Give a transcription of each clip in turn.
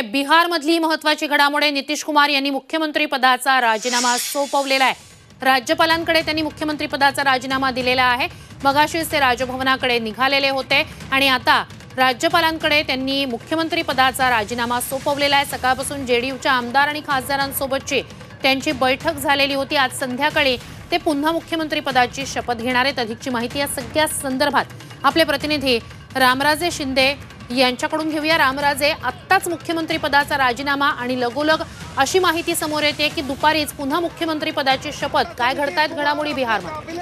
बिहारमधली महत्त्वाची घडामोड नितीश कुमार यांनी मुख्यमंत्री पदाचा राजीनामा सोपवलेला आहे। राज्यपालांकडे त्यांनी मुख्यमंत्री पदाचा राजीनामा दिलेला आहे। मगाशीच ते राजभवनाकडे निघालेले होते आणि आता राज्यपालांकडे त्यांनी मुख्यमंत्री पदाचा राजीनामा सोपवलेला आहे। सकाळपासून जेडीयूच्या आमदार आणि खासदारांसोबतची त्यांची बैठक झालेली होती। आज संध्याकाळी ते पुन्हा मुख्यमंत्री पदाची शपथ घेणार आहेत। अधिकची माहिती या सगळ्या संदर्भात आपले प्रतिनिधी रामराजे शिंदे यांच्याकडून घेऊया। रामराजे, आत्ताच मुख्यमंत्री पदाचा राजीनामा आणि लगोलग अशी माहिती समोर येते की दुपारीच पुन्हा मुख्यमंत्री पदाची शपथ। काय घडतायत घडामोडी बिहारमध्ये?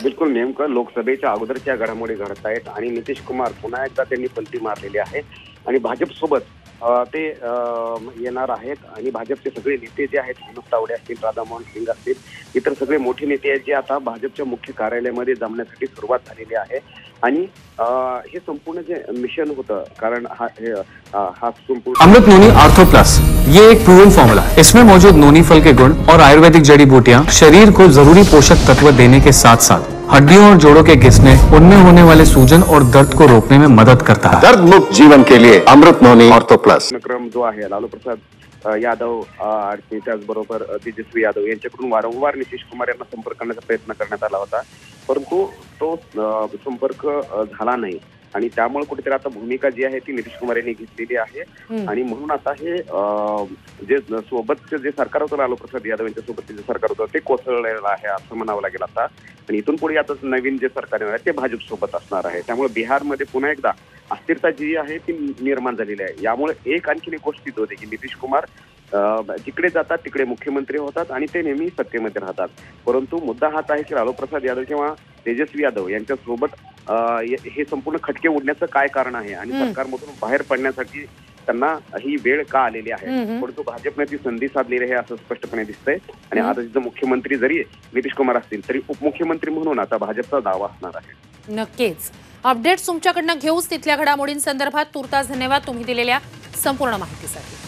बिलकुल नेमकं लोकसभेच्या अगोदरच्या घडामोडी घडतायत आणि नितीश कुमार पुन्हा एकदा त्यांनी पलटी मारलेली आहे आणि भाजप सोबत ते येणार आहेत आणि भाजपचे सगळे नेते जे आहेत, विनोद तावडे असतील, राधामोहन सिंग असतील, इतर सगळे मोठे नेते आहेत जे आता भाजपच्या मुख्य कार्यालयामध्ये जमण्यासाठी सुरुवात झालेली आहे। आणि हे संपूर्ण जे मिशन होतं, कारण हा संपूर्ण अमृत नोनी आर्थो प्लस ये एक प्रूवन फॉर्मूला है। इसमें मौजूद नोनी फल के गुण और आयुर्वेदिक जड़ी बूटियां शरीर को जरूरी पोषक तत्व देने के साथ साथ हड्डियों और जोड़ों के घिसने, उनमें होने वाले सूजन और दर्द को रोकने में मदद करता है। दर्द मुक्त जीवन के लिए अमृत नोनी आर्थो प्लस क्रम जो आहे लालू प्रसाद यादव आणि त्याचबरोबर तेजस्वी यादव यांच्याकडून वारंवार नितीश कुमार यांना संपर्क करण्याचा प्रयत्न करण्यात आला होता, परंतु तो संपर्क झाला नाही आणि त्यामुळे कुठेतरी आता भूमिका जी आहे ती नितीश कुमार यांनी घेतलेली आहे। आणि म्हणून आता हे जे सोबतचे जे सरकार होतं, लालू प्रसाद यादव यांच्या सोबतचे जे सरकार होतं ते कोसळलेलं आहे असं म्हणावं लागेल आता। आणि इथून पुढे आता नवीन जे सरकार येणार आहे ते भाजप सोबत असणार आहे। त्यामुळे बिहारमध्ये पुन्हा एकदा अस्थिरता जी आहे ती निर्माण झालेली आहे। यामुळे आणखीन एक गोष्ट होते की नितीश कुमार जिकडे जातात तिकडे मुख्यमंत्री होतात आणि ते नेहमी सत्तेमध्ये राहतात, परंतु मुद्दा हाच आहे की लालू प्रसाद यादव किंवा तेजस्वी यादव यांच्या सोबत हे संपूर्ण खटके उडण्याचं काय कारण आहे आणि सरकारमधून बाहेर पडण्यासाठी त्यांना ही वेळ का आलेली आहे। परंतु भाजपने ती संधी साधलेली आहे असं स्पष्टपणे दिसतंय। आणि आता तिथं मुख्यमंत्री जरी नितीश कुमार असतील तरी उपमुख्यमंत्री म्हणून आता भाजपचा दावा असणार आहे। नक्कीच अपडेट्स तुमच्याकडनं घेऊच तिथल्या घडामोडींसंदर्भात। तुर्तास धन्यवाद तुम्ही दिलेल्या संपूर्ण माहितीसाठी।